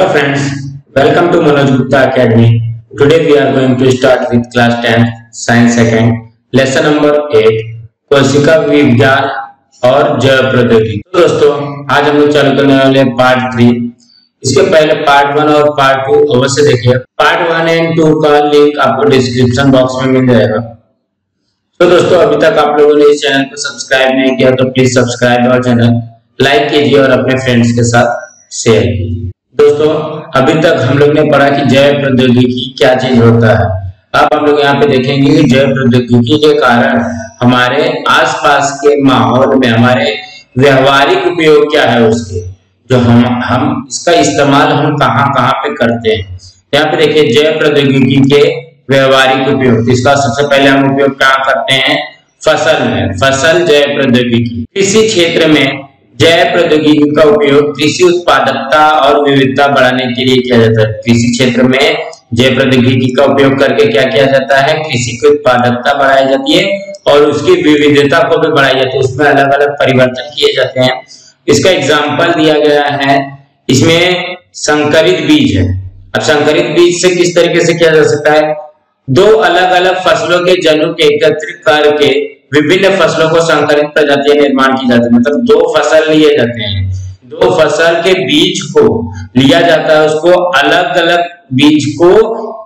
Hello friends, welcome to Manoj Gupta Academy. Today we are going to start with class 10th science second lesson number 8 कोशिका विज्ञान और जैव प्रौद्योगिकी। तो दोस्तों आज हम लोग चालू करने वाले पार्ट 3। इसके पहले पार्ट 1 और पार्ट 2 अवश्य देखिए। पार्ट 1 एंड 2 का लिंक आपको डिस्क्रिप्शन बॉक्स में मिल जाएगा। तो दोस्तों अभी तक आप लोगों ने इस चैनल को सब्सक्राइब नहीं किया तो प्लीज सब्सक्राइब और चैनल लाइक कीजिए और अपने फ्रेंड्स के साथ शेयर कीजिए। दोस्तों अभी तक हम लोग ने पढ़ा कि जैव प्रौद्योगिकी क्या चीज होता है। अब हम लोग यहाँ पे देखेंगे कि जैव प्रौद्योगिकी के कारण हमारे आसपास के माहौल में हमारे व्यवहारिक उपयोग क्या है, उसके जो हम इसका इस्तेमाल हम कहाँ पे करते हैं। यहाँ पे देखिए जैव प्रौद्योगिकी के व्यवहारिक उपयोग। इसका सबसे पहले हम उपयोग कहाँ करते हैं, फसल में। फसल जैव प्रौद्योगिकी। कृषि क्षेत्र में जैव प्रौद्योगिकी का उपयोग कृषि उत्पादकता और विविधता बढ़ाने के लिए किया जाता है। कृषि क्षेत्र में जैव प्रौद्योगिकी का उपयोग करके क्या किया जाता है, कृषि की उत्पादकता बढ़ाई जाती है और उसकी विविधता को भी बढ़ाई जाती है, उसमें अलग अलग परिवर्तन किए जाते हैं। इसका एग्जाम्पल दिया गया है, इसमें संकरित बीज है। अब संकरित बीज से किस तरीके से किया जा सकता है, दो अलग अलग फसलों के जनुक एकत्रित करके विभिन्न फसलों को संकरित प्रजातियां निर्माण की जाती है। मतलब दो फसल लिए जाते हैं, दो फसल के बीज को लिया जाता है, उसको अलग अलग बीज को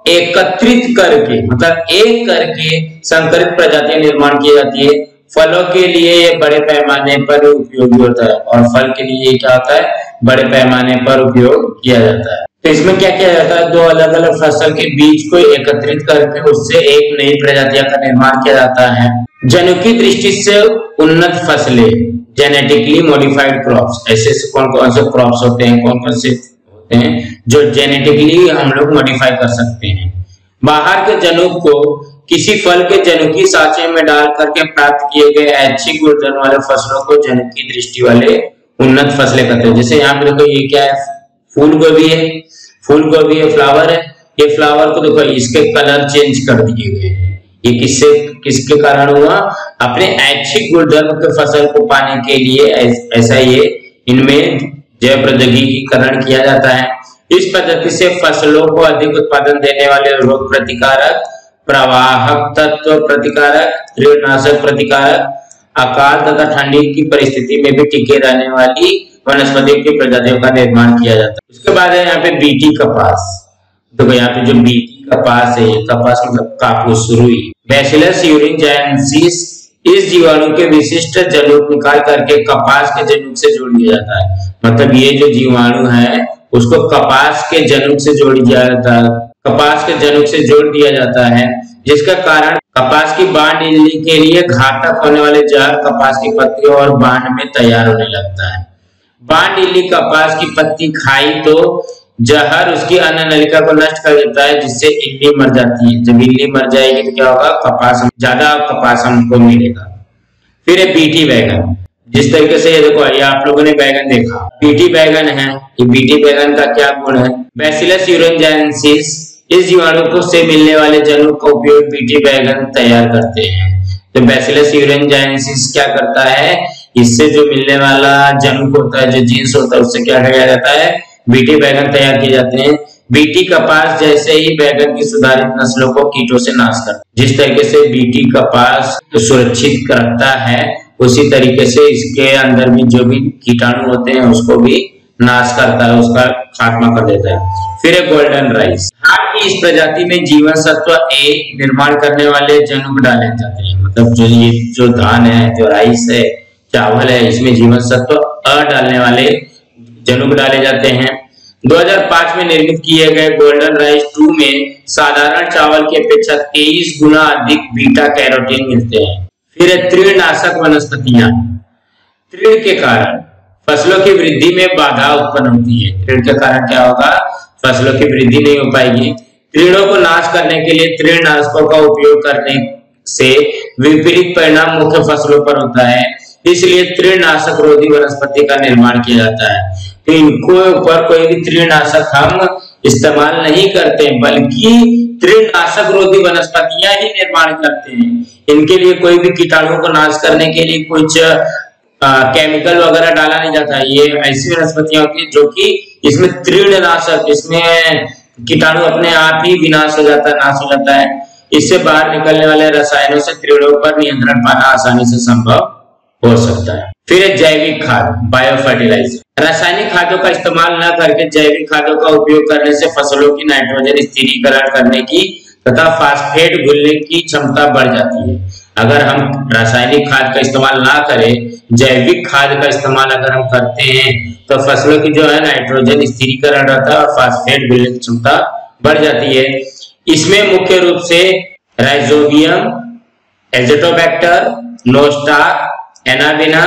एकत्रित करके मतलब एक करके संकरित प्रजातियां निर्माण की जाती है। फलों के लिए ये बड़े पैमाने पर उपयोगी होता है और फल के लिए क्या होता है, बड़े पैमाने पर उपयोग किया जाता है। तो इसमें क्या किया जाता है, दो अलग अलग फसल के बीज को एकत्रित करके उससे एक नई प्रजातियां का निर्माण किया जाता है। जनुकी दृष्टि से उन्नत फसलें, जेनेटिकली मॉडिफाइड क्रॉप्स। ऐसे कौन कौन से क्रॉप्स होते हैं, कौन कौन से होते हैं जो जेनेटिकली हम लोग मॉडिफाई कर सकते हैं। बाहर के जनुक को किसी फल के जनुकी साँचे में डाल करके प्राप्त किए गए ऐच्छिक गुणधर्म वाले फसलों को जनुकी दृष्टि वाले उन्नत फसलें कहते हैं। जैसे यहाँ पे देखो ये क्या है, फूल गोभी है, फूल गोभी है, फ्लावर है। ये फ्लावर को देखो इसके कलर चेंज कर दिए गए हैं। ये किसके कारण हुआ, अपने ऐच्छिक गुणधर्म के फसल को पाने के लिए ऐसा ये इनमें जैव प्रौद्योगिकीकरण किया जाता है। इस पद्धति से फसलों को अधिक उत्पादन देने वाले रोग प्रतिकारक, प्रवाहक तत्व प्रतिकारक, कीटनाशक प्रतिकारक, अकाल तथा ठंडी की परिस्थिति में भी टिके रहने वाली वनस्पतियों की प्रजातियों का निर्माण किया जाता है। उसके बाद है यहाँ पे बीटी कपास। तो यहाँ पे जो बीटी कपास है, कपास मतलब कापूस, रुई। बैसिलस यूरिनजेनेसिस इस जीवाणु के विशिष्ट जनुक निकाल करके कपास के जनुक से जोड़ दिया जाता है। मतलब ये जो जीवाणु है उसको कपास के जनुक से जोड़ दिया जाता है, कपास के जनुक से जोड़ दिया जाता है, जिसका कारण कपास की बांड इल्ली के लिए घातक होने वाले जहर कपास की पत्तियों और बांड में तैयार होने लगता है। बांड इल्ली कपास की पत्ती खाई तो जहर उसकी अन्न नलिका को नष्ट कर देता है, जिससे इल्ली मर जाती है। जब इल्ली मर जाएगी तो क्या होगा, ज्यादा कपास हमको मिलेगा। फिर है बीटी बैगन। जिस तरीके से ये देखो, ये आप लोगों ने बैगन देखा, बीटी बैगन है। ये बीटी बैगन का क्या गुण है, बैसिलस यूरिनजेनेसिस इस जीवाणु को से मिलने वाले जनुक का उपयोग बीटी बैगन तैयार करते हैं। तो बैसिलस यूरिनजेनेसिस क्या करता है, इससे जो मिलने वाला जनुक होता है, जो जीन्स होता है, उससे क्या किया जाता है, बीटी बैगन तैयार किए जाते हैं। बीटी कपास जैसे ही बैगन की सुधारित नस्लों को कीटों से नाश करता है। जिस तरीके से बीटी कपास सुरक्षित करता है, उसी तरीके से इसके अंदर भी जो भी कीटाणु होते हैं उसको भी नाश करता है, उसका खात्मा कर देता है। फिर है गोल्डन राइस। धान की इस प्रजाति में जीवन सत्व ए निर्माण करने वाले जनुक डाले जाते हैं। मतलब जो ये जो धान है, जो राइस है, चावल है, इसमें जीवन सत्व अ डालने वाले जनुक डाले जाते हैं। 2005 में निर्मित किए गए गोल्डन राइस 2 में साधारण चावल की अपेक्षा 23 गुना अधिक बीटा कैरोटीन मिलते हैं। फिर है तृणनाशक वनस्पतियां। तृण के कारण फसलों की वृद्धि में बाधा उत्पन्न होती है। तृण के कारण क्या होगा, फसलों की वृद्धि नहीं हो पाएगी। तृणों को नाश करने के लिए तृणनाशकों का उपयोग करने से विपरीत परिणाम मुख्य फसलों पर होता है, इसलिए तृणनाशक रोधी वनस्पति का निर्माण किया जाता है। तो इनको ऊपर कोई भी तृणनाशक हम इस्तेमाल नहीं करते, बल्कि तृणनाशक रोधी वनस्पतियां ही निर्माण करते हैं। इनके लिए कोई भी कीटाणुओं को नाश करने के लिए कुछ केमिकल वगैरह डाला नहीं जाता है। ये ऐसी वनस्पतियां होती है जो कि इसमें तीड़नाशक, इसमें कीटाणु अपने आप ही विनाश हो जाता है, नाश हो जाता है। इससे बाहर निकलने वाले रसायनों से तीड़ों पर नियंत्रण पाना आसानी से संभव हो सकता है। फिर है जैविक खाद, बायो फर्टिलाइजर। रासायनिक खादों का इस्तेमाल न करके जैविक खादों का उपयोग करने से फसलों की नाइट्रोजन स्थिरीकरण करने की तथा फास्फेट घुलने की क्षमता बढ़ जाती है। अगर हम रासायनिक खाद का इस्तेमाल ना करें, जैविक खाद का इस्तेमाल अगर हम करते हैं तो फसलों की जो है नाइट्रोजन स्थिरीकरण रहता है और फास्फेट घुलने की क्षमता बढ़ जाती है। इसमें मुख्य रूप से राइजोबियम, एज़ोटोबैक्टर, नोस्टार, एनाबिना,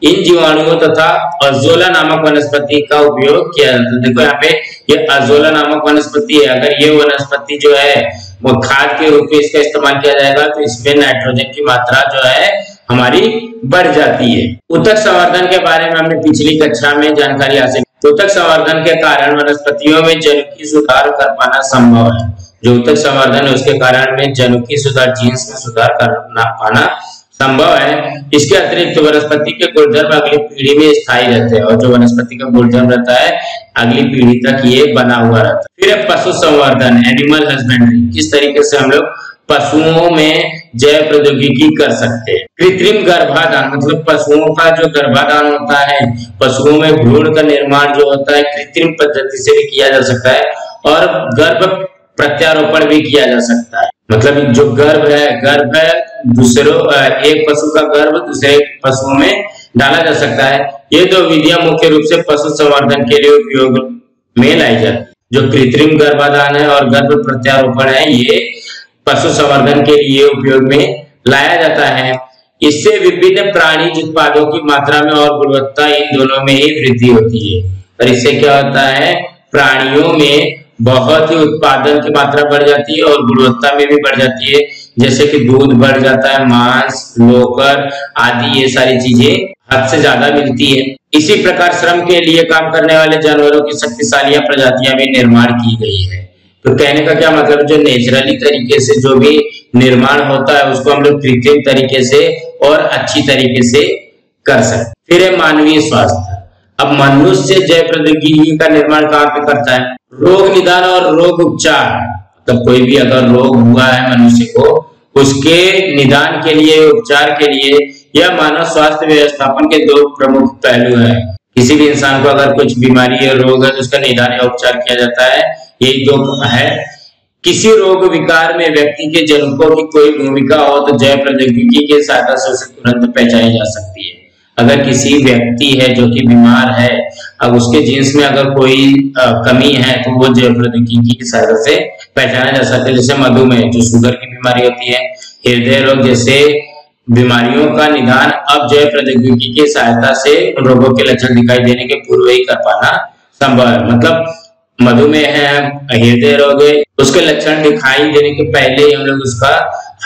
इन जीवाणुओं तथा अजोला नामक वनस्पति का उपयोग किया जाता है। देखो यहाँ पे ये अजोला नामक वनस्पति है। अगर ये वनस्पति जो है वो खाद के रूप में इसका इस्तेमाल किया जाएगा तो इसमें नाइट्रोजन की मात्रा जो है हमारी बढ़ जाती है। उत्तक संवर्धन के बारे में हमने पिछली कक्षा में जानकारी हासिल की। उत्तक संवर्धन के कारण वनस्पतियों में जनुकीय सुधार कर पाना संभव है। जो उत्तक संवर्धन है उसके कारण में जनुकीय सुधार, जीन्स में सुधार कर पाना संभव है। इसके अतिरिक्त वनस्पति के गुणधर्म अगली पीढ़ी में स्थायी रहते हैं और जो वनस्पति का गुणधर्म रहता है अगली पीढ़ी तक ये बना हुआ रहता है। फिर पशु संवर्धन, एनिमल हस्बेंड्री। किस तरीके से हम लोग पशुओं में जैव प्रौद्योगिकी कर सकते हैं। कृत्रिम गर्भाधान, मतलब पशुओं का जो गर्भाधान होता है, पशुओं में भ्रूण का निर्माण जो होता है कृत्रिम पद्धति से भी किया जा सकता है और गर्भ प्रत्यारोपण भी किया जा सकता है। मतलब जो गर्भ है दूसरों एक पशु का गर्भ दूसरे पशुओं में डाला जा सकता है। ये दो विधियां मुख्य रूप से पशु संवर्धन के लिए उपयोग में लाई जाती है। जो कृत्रिम गर्भाधान है और गर्भ प्रत्यारोपण है ये पशु संवर्धन के लिए उपयोग में लाया जाता है। इससे विभिन्न प्राणीज उत्पादों की मात्रा में और गुणवत्ता इन दोनों में ही वृद्धि होती है। और इससे क्या होता है, प्राणियों में बहुत ही उत्पादन की मात्रा बढ़ जाती है और गुणवत्ता में भी बढ़ जाती है। जैसे कि दूध बढ़ जाता है, मांस, लोकर आदि ये सारी चीजें हद से ज्यादा मिलती है। इसी प्रकार श्रम के लिए काम करने वाले जानवरों की शक्तिशाली प्रजातियां भी निर्माण की गई है। तो कहने का क्या मतलब, जो नेचुरली तरीके से जो भी निर्माण होता है उसको हम लोग कृत्रिम तरीके से और अच्छी तरीके से कर सकते। फिर है मानवीय स्वास्थ्य। अब मनुष्य जैव प्रौद्योगिकी का निर्माण कहाँ पे करता है, रोग निदान और रोग उपचार। मतलब कोई भी अगर रोग हुआ है मनुष्य को, उसके निदान के लिए, उपचार के लिए यह मानव स्वास्थ्य व्यवस्थापन के दो प्रमुख पहलू हैं। किसी भी इंसान को अगर कुछ बीमारी या रोग है तो उसका निदान या उपचार किया जाता है, यही दो है। किसी रोग विकार में व्यक्ति के जनकों की कोई भूमिका हो तो जैव प्रौद्योगिकी के सहायता से उसे तुरंत पहचानी जा सकती है। अगर किसी व्यक्ति है जो कि बीमार है, अब उसके जीन्स में अगर कोई कमी है तो वो जैव प्रौद्योगिकी की सहायता से पहचाना जा सकता है। जैसे मधुमेह, जो शुगर की बीमारी होती है, हृदय रोग जैसे बीमारियों का निदान अब जैव प्रौद्योगिकी की सहायता से उन रोगों के लक्षण दिखाई देने के पूर्व ही कर पाना संभव है। मतलब मधुमेह है, हृदय रोग है, उसके लक्षण दिखाई देने के पहले ही हम लोग उसका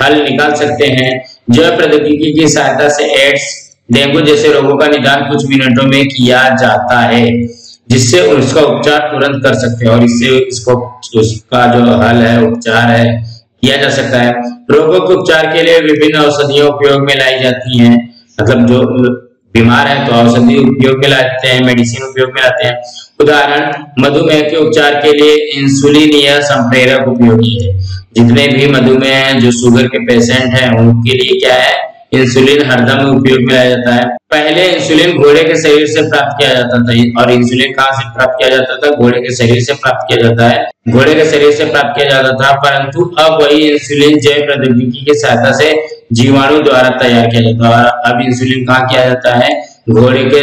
हल निकाल सकते हैं। जैव प्रौद्योगिकी की सहायता से एड्स, डेंगू जैसे रोगों का निदान कुछ मिनटों में किया जाता है, जिससे उसका उपचार तुरंत कर सकते हैं और इससे उसका जो हल है, उपचार है, किया जा सकता है। रोगों के उपचार के लिए विभिन्न औषधियां उपयोग में लाई जाती हैं। मतलब जो बीमार है तो औषधि उपयोग में लाते हैं, मेडिसिन उपयोग में लाते हैं। उदाहरण, मधुमेह के उपचार के लिए इंसुलिन या संप्रेरक उपयोगी है। जितने भी मधुमेह हैं, जो शुगर के पेशेंट हैं, उनके लिए क्या है, इंसुलिन हरदम उपयोग में लाया जाता है। पहले इंसुलिन घोड़े के शरीर से प्राप्त किया जाता था। और इंसुलिन कहाँ से प्राप्त किया जाता था, घोड़े के शरीर से प्राप्त किया जाता है, घोड़े के शरीर से प्राप्त किया जाता था। परंतु अब वही इंसुलिन जैव प्रौद्योगिकी की सहायता से जीवाणु द्वारा तैयार किया जाता है। अब इंसुलिन कहाँ किया जाता है, घोड़े के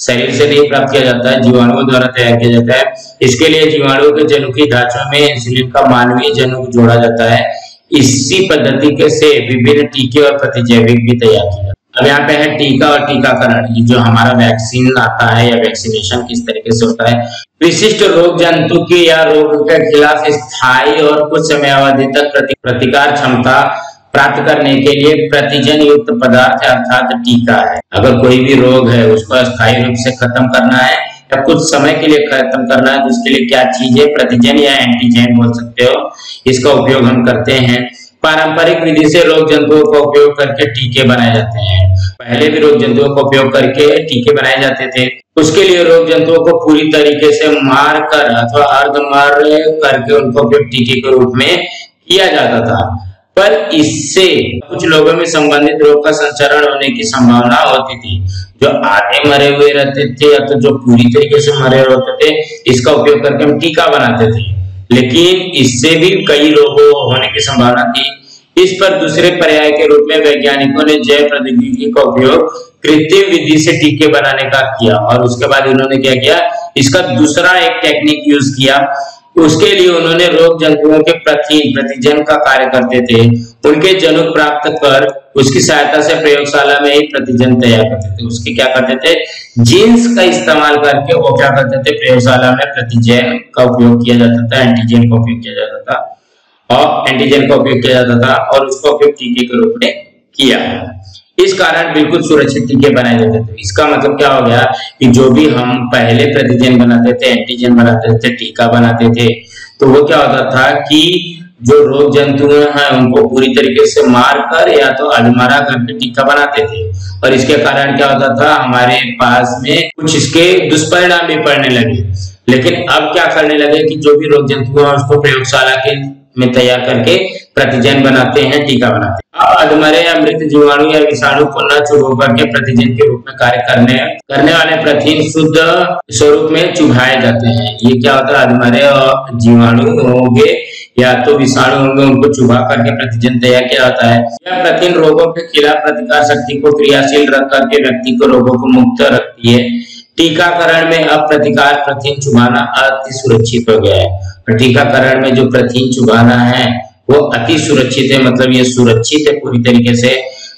शरीर से नहीं प्राप्त किया जाता है, जीवाणुओं द्वारा तैयार किया जाता है। इसके लिए जीवाणुओं के जनुकीय ढांचों में इंसुलिन का मानवीय जनुक जोड़ा जाता है। इसी पद्धति के से विभिन्न टीके और प्रतिजैविक भी तैयार किए जाते हैं। अब यहाँ पे है टीका और टीकाकरण। ये जो हमारा वैक्सीन आता है या वैक्सीनेशन किस तरीके से होता है, विशिष्ट रोग जंतु के या रोग के खिलाफ स्थायी और कुछ समयावधि तक प्रतिकार क्षमता प्राप्त करने के लिए प्रतिजन युक्त पदार्थ अर्थात टीका है। अगर कोई भी रोग है उसको स्थायी रूप से खत्म करना है या कुछ समय के लिए खत्म करना है तो उसके लिए क्या चीज है, प्रतिजन या एंटीजन बोल सकते हो, इसका उपयोग हम करते हैं। पारंपरिक विधि से रोग जंतुओं का उपयोग करके टीके बनाए जाते हैं। पहले भी रोग जंतुओं का उपयोग करके टीके बनाए जाते थे। उसके लिए रोग जंतुओं को पूरी तरीके से मार कर अथवा अर्ध मार करके उनका उपयोग टीके के रूप में किया जाता था, पर इससे कुछ लोगों में संबंधित रोग का संचरण होने की संभावना होती थी। जो आधे मरे हुए रहते थे या तो जो पूरी तरीके से मरे होते थे, इसका उपयोग करके हम टीका बनाते थे, लेकिन इससे भी कई रोगों होने की संभावना थी। इस पर दूसरे पर्याय के रूप में वैज्ञानिकों ने जैव प्रौद्योगिकी का उपयोग कृत्रिम विधि से टीके बनाने का किया, और उसके बाद इन्होंने क्या किया, इसका दूसरा एक टेक्निक यूज किया। उसके लिए उन्होंने रोग जंतुओं के प्रतिजन का कार्य करते थे। उनके जनुक प्राप्त कर उसकी सहायता से प्रयोगशाला में ही प्रतिजन तैयार करते थे। उसके क्या करते थे, जीन्स का इस्तेमाल करके वो क्या करते थे, प्रयोगशाला में प्रतिजन का उपयोग किया जाता था, एंटीजन का उपयोग किया जाता था, और एंटीजन का उपयोग किया जाता था और उसका उपयोग टीके के रूप में किया। इस कारण बिल्कुल सुरक्षित टीके बनाए जाते थे। इसका मतलब क्या हो गया कि जो भी हम पहले प्रतिजन बनाते थे, एंटीजन बनाते थे, टीका बनाते थे, तो वो क्या होता था कि जो रोग जंतु हैं उनको पूरी तरीके से मार कर या तो अधमरा करके टीका बनाते थे, और इसके कारण क्या होता था, हमारे पास में कुछ इसके दुष्परिणाम भी पड़ने लगे। लेकिन अब क्या करने लगे कि जो भी रोग जंतु है उसको प्रयोगशाला के में तैयार करके प्रतिजन बनाते हैं, टीका बनाते हैं। अब अधमरे या मृत जीवाणु या विषाणु को न चुभो करके प्रतिजन के रूप में कार्य करने वाले प्रतिन शुद्ध स्वरूप में चुभाए जाते हैं। ये क्या होता है, अधमरे और जीवाणु होंगे या तो विषाणु होंगे, उनको चुभा करके प्रतिजन तैयार किया जाता है। यह प्रतिन रोगों के खिलाफ प्रतिकार शक्ति को क्रियाशील रख करके व्यक्ति को रोगों को मुक्त रखती है। टीकाकरण में अब प्रतिकार प्रतिन चुभाना अति सुरक्षित हो गया है, और टीकाकरण में जो प्रतिन चुभाना है वो अति सुरक्षित है, मतलब ये सुरक्षित है पूरी तरीके से।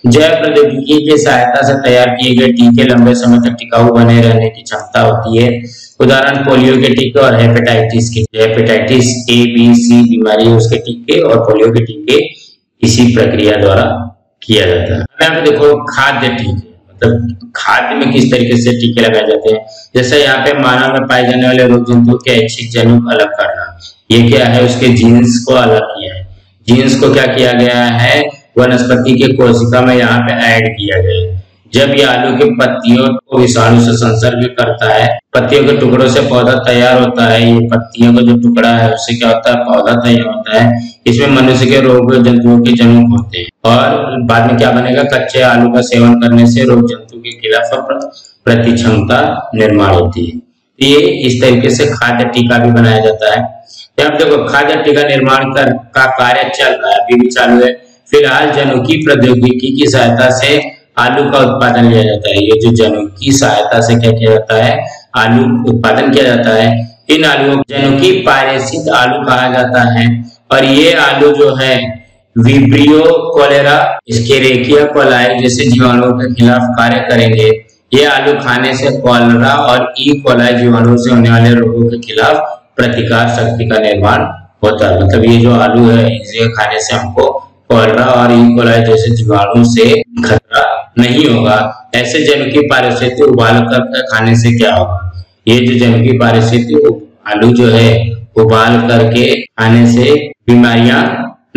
जैव प्रौद्योगिकी की सहायता से तैयार किए गए टीके लंबे समय तक टिकाऊ बने रहने की क्षमता होती है। उदाहरण पोलियो के टीके और हेपेटाइटिस के, हेपेटाइटिस ए बी सी बीमारी है उसके टीके और पोलियो के टीके इसी प्रक्रिया द्वारा किया जाता है। अब यहाँ पे देखो खाद्य टीके, मतलब खाद्य में किस तरीके से टीके लगाए जाते हैं। जैसे यहाँ पे मानव में पाए जाने वाले रोग जंतुओं के ऐच्छिक जनुक अलग करना, ये क्या है, उसके जीन्स को अलग किया है। जीन्स को क्या किया गया है, वनस्पति के कोशिका में यहाँ पे ऐड किया गया है। जब ये आलू की पत्तियों को विषाणु से संसर्ग करता है, पत्तियों के टुकड़ों से पौधा तैयार होता है। ये पत्तियों का जो टुकड़ा है उससे क्या होता है, पौधा तैयार होता है। इसमें मनुष्य के रोग जंतुओं के जनुक होते हैं, और बाद में क्या बनेगा, कच्चे आलू का सेवन करने से रोग जंतु के खिलाफ प्रति क्षमता निर्माण होती है। ये इस तरीके से खाद्य टीका भी बनाया जाता है। अब देखो खाद्य टीका निर्माण का कार्य चल रहा है, अभी भी चालू है। फिलहाल जनुकी प्रौद्योगिकी की सहायता से आलू का उत्पादन लिया जाता है। ये जो जनुकी सहायता से क्या किया जाता है, आलू उत्पादन किया जाता है। इन आलुओं को जनुकी पायरेसित आलू कहा जाता है, और ये आलू जो है विब्रियो कोलेरा, इसके रेखिया कोलाई जैसे जीवाणुओं के खिलाफ कार्य करेंगे। ये आलू खाने से कोलेरा और ई कोलाई जीवाणु से होने वाले रोगों के खिलाफ प्रतिकार शक्ति का निर्माण होता है। मतलब ये जो आलू है इसे खाने से हमको कोलेरा और ई कोलाई जैसे जीवाणु से खतरा नहीं होगा। ऐसे जनुकी पारिस्थितिक उबाल कर खाने से क्या होगा, ये जो जनुकी पारिस्थितिक आलू जो है उबाल करके खाने से बीमारियां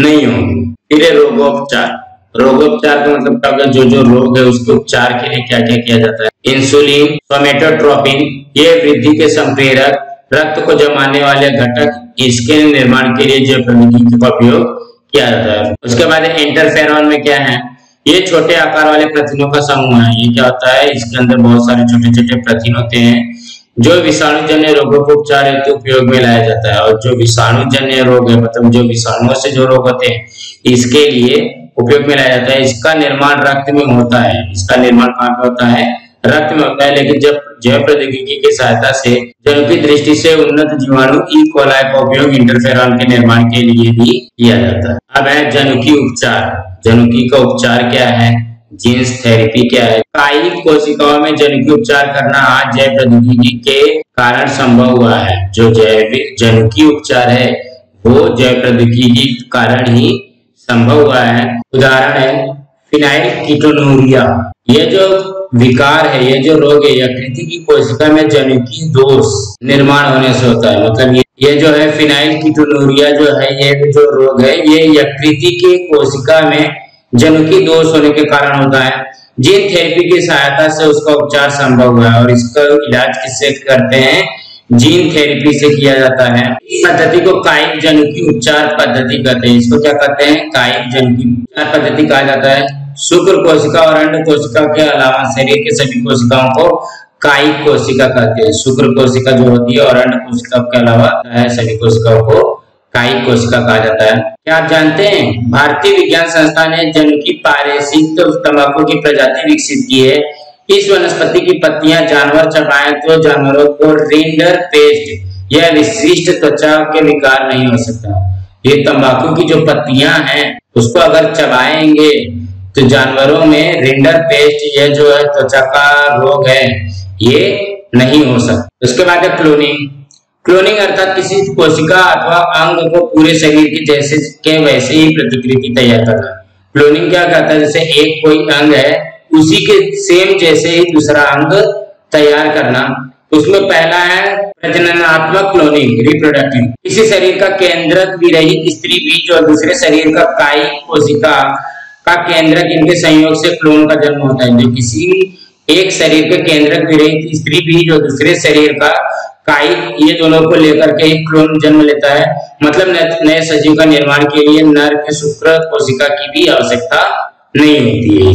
नहीं होंगी। फिर रोगोपचार, रोगोपचार का मतलब क्या होगा, जो रोग है उसके उपचार के लिए क्या क्या किया जाता है। इंसुलिन, सोमेटोट्रोपिन, ये वृद्धि के संप्रेरक, रक्त को जमाने वाले घटक, इसके निर्माण के लिए जैव प्रौद्योगिकी का उपयोग किया जाता है। उसके बाद इंटरफेरॉन में क्या है, ये छोटे आकार वाले प्रोटीनों का समूह है। ये क्या होता है, इसके अंदर बहुत सारे छोटे छोटे प्रोटीन होते हैं जो विषाणु जन्य रोगों को उपचार हेतु उपयोग में लाया जाता है। और जो विषाणु जन्य रोग है, मतलब जो विषाणुओं से जो रोग होते हैं, इसके लिए उपयोग में लाया जाता है। इसका निर्माण रक्त में होता है। इसका निर्माण कहाँ पे होता है, रक्त में होता है। लेकिन जब जैव प्रौद्योगिकी की सहायता से जनुकी दृष्टि से उन्नत जीवाणु ई कोलाई का उपयोग इंटरफेरॉन के निर्माण के लिए भी किया जाता है। अब है जनुकी उपचार। जनुकी का उपचार क्या है, जीन्स थेरेपी क्या है। कायिक कोशिकाओं में जनुकी उपचार करना आज जैव प्रौद्योगिकी के कारण संभव हुआ है। जो जैविक जनुकी उपचार है वो जैव प्रौद्योगिकी के कारण ही संभव हुआ है। उदाहरण है फिनाइल कीटोनुरिया। ये जो विकार है, ये जो रोग है, यकृत की कोशिका में जनुकी दोष निर्माण होने से होता है। मतलब ये ये जो है फिनाइल कीटोनुरिया जो है, ये जो रोग है ये यकृत की कोशिका में जनुकीय दोष होने के कारण होता है। जीन थेरेपी की सहायता से उसका उपचार संभव है और इसका इलाज किससे करते हैं? जीन थेरेपी से किया जाता है। इस पद्धति को कायिक जनुकीय उपचार पद्धति कहते हैं। इसको क्या कहते हैं? कायिक जनुकीय उपचार पद्धति कहा जाता है। शुक्र कोशिका और अंड कोशिका के अलावा शरीर के सभी कोशिकाओं को कायिक कोशिका कहते हैं। शुक्र कोशिका जो होती है और अंड कोशिका के अलावा सभी कोशिकाओं को कायिक कोशिका कहा जाता है। क्या आप जानते हैं भारतीय विज्ञान संस्थान ने जनुकीय पारेषित तंबाकू की प्रजाति विकसित की है। इस वनस्पति की पत्तियां जानवर चबाएं तो जानवरों को रिंडर पेस्ट या विशिष्ट त्वचा के विकार नहीं हो सकता। ये तंबाकू की जो पत्तियां हैं उसको अगर चबाएंगे तो जानवरों में रिंडर पेस्ट या जो है त्वचा का रोग है ये नहीं हो सकता। उसके बाद है क्लोनिंग। क्लोनिंग अर्थात किसी कोशिका अथवा अंग को पूरे शरीर के जैसे के वैसे ही प्रतिकृति तैयार करना। क्लोनिंग क्या कहता है? जैसे एक कोई अंग है उसी के सेम जैसे ही दूसरा अंग तैयार करना। उसमें पहला है प्रजननात्मक क्लोनिंग, रिप्रोडक्टिव। किसी शरीर का केंद्रक विरहित स्त्री बीज और दूसरे शरीर का कायिक कोशिका का केंद्रक, इनके संयोग से क्लोन का जन्म होता है। जो किसी एक शरीर के केंद्रक विरहित स्त्री बीज और दूसरे शरीर का कायिक, ये दोनों को लेकर के एक क्लोन जन्म लेता है। मतलब नए सजीव का निर्माण के लिए नर के शुक्र कोशिका की भी आवश्यकता नहीं होती है।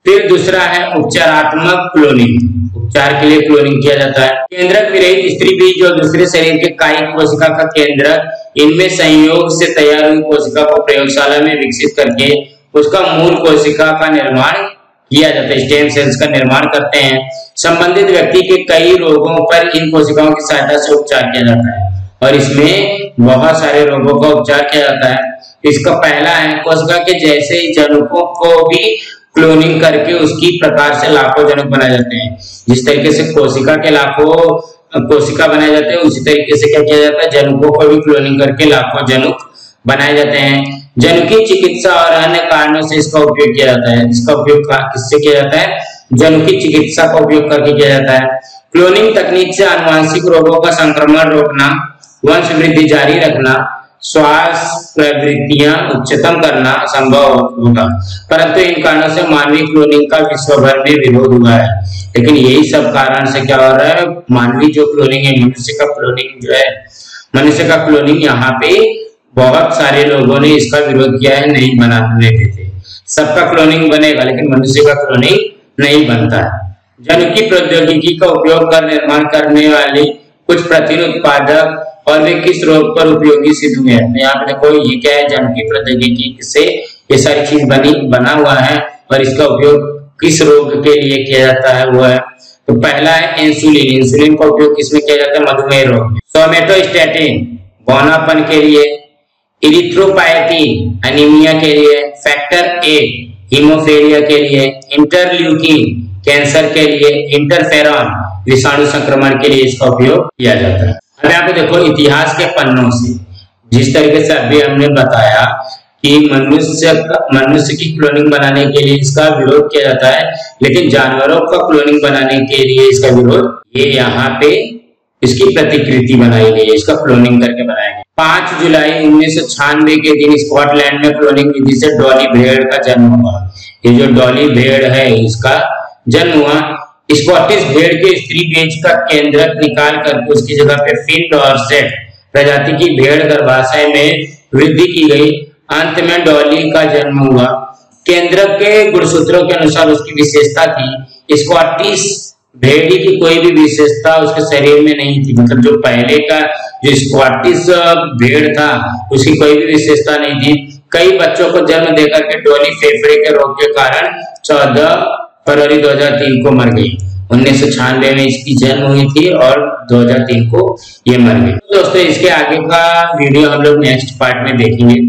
फिर दूसरा है उपचारात्मक क्लोनिंग। उपचार के लिए क्लोनिंग किया जाता है। केंद्रक विरहित स्त्री बीज और दूसरे शरीर के कायिक कोशिका का केंद्रक, इनमें संयोग से तैयार हुई कोशिका को प्रयोगशाला में विकसित करके उसका मूल कोशिका का निर्माण किया जाता है। स्टेम सेल्स का निर्माण करते हैं। संबंधित व्यक्ति के कई रोगों पर इन कोशिकाओं की सहायता से उपचार किया जाता है और इसमें बहुत सारे रोगों का उपचार किया जाता है। इसका पहला है कोशिका के जैसे ही जनुकों को भी क्लोनिंग करके उसकी प्रकार से लाखों जनुक बनाए जाते हैं। जिस तरीके से कोशिका के लाखों कोशिका बनाए जाते हैं उसी तरीके से क्या किया जाता है? जनुकों को भी क्लोनिंग करके लाखों जनुक बनाए जाते हैं। जनुकीय चिकित्सा और अन्य कारणों से इसका उपयोग किया जाता है। इसका उपयोग किससे किया जाता है? जनुकीय चिकित्सा का उपयोग करके किया जाता है। क्लोनिंग तकनीक से आनुवंशिक रोगों का संक्रमण रोकना, वंश वृद्धि जारी रखना, श्वास प्रवृत्तियां उच्चतम करना संभव होगा। परंतु इन कारणों से मानवीय क्लोनिंग का विश्व भर में विरोध हुआ है। लेकिन यही सब कारण से क्या हो रहा है? मानवीय जो क्लोनिंग है, मनुष्य का क्लोनिंग जो है, मनुष्य का क्लोनिंग यहाँ पे बहुत सारे लोगों ने इसका विरोध किया है, नहीं बनाने देते। सबका क्लोनिंग बनेगा लेकिन मनुष्य का क्लोनिंग नहीं बनता है। जनुकीय प्रौद्योगिकी का उपयोग कर निर्माण करने वाली कुछ प्रोटीन उत्पादक और वे किस रोग पर उपयोगी सिद्ध हुए हैं? यहाँ पे देखो ये क्या है? जनुकीय प्रौद्योगिकी से ये सारी चीज बना हुआ है और इसका उपयोग किस रोग के लिए किया जाता है वो है। तो पहला है इंसुलिन। इंसुलिन का उपयोग किसमें किया जाता है? मधुमेह रोग में। सोमेटोस्टैटिन बौनापन के लिए, इरिथ्रोपाइटिन एनीमिया के लिए, फैक्टर ए हीमोफीलिया के लिए, इंटरल्यूकिन कैंसर के लिए, इंटरफेरॉन विषाणु संक्रमण के लिए इसका उपयोग किया जाता है। अब यहाँ पे देखो इतिहास के पन्नों से जिस तरीके से अभी हमने बताया कि मनुष्य की क्लोनिंग बनाने के लिए इसका विरोध किया जाता है, लेकिन जानवरों का क्लोनिंग बनाने के लिए इसका विरोध, ये यहाँ पे इसकी प्रतिकृति बनाई गई है, इसका क्लोनिंग करके बनाया गया। 5 जुलाई 1996 के दिन स्कॉटलैंड में क्लोनिंग विधि से डॉली भेड़ का जन्म हुआ। ये जो डॉली भेड़ है इसका जन्म हुआ। स्कॉटिश भेड़ के स्त्री बीज का केंद्रक निकाल करके उसकी जगह पे फिन डॉर्सेट प्रजाति की भेड़ गर्भाशय में वृद्धि की गई। अंत में डॉली का जन्म हुआ। केंद्रक के गुणसूत्रों के अनुसार उसकी विशेषता थी। स्कॉटिश भेड़ी की कोई भी विशेषता उसके शरीर में नहीं थी। मतलब जो पहले का जो स्कॉटिश भेड़ था उसकी कोई भी विशेषता नहीं थी। कई बच्चों को जन्म देकर के डॉली फेफड़े के रोग के कारण 14 फरवरी 2003 को मर गई। 1996 में इसकी जन्म हुई थी और 2003 को ये मर गई। दोस्तों इसके आगे का वीडियो हम लोग नेक्स्ट पार्ट में देखेंगे।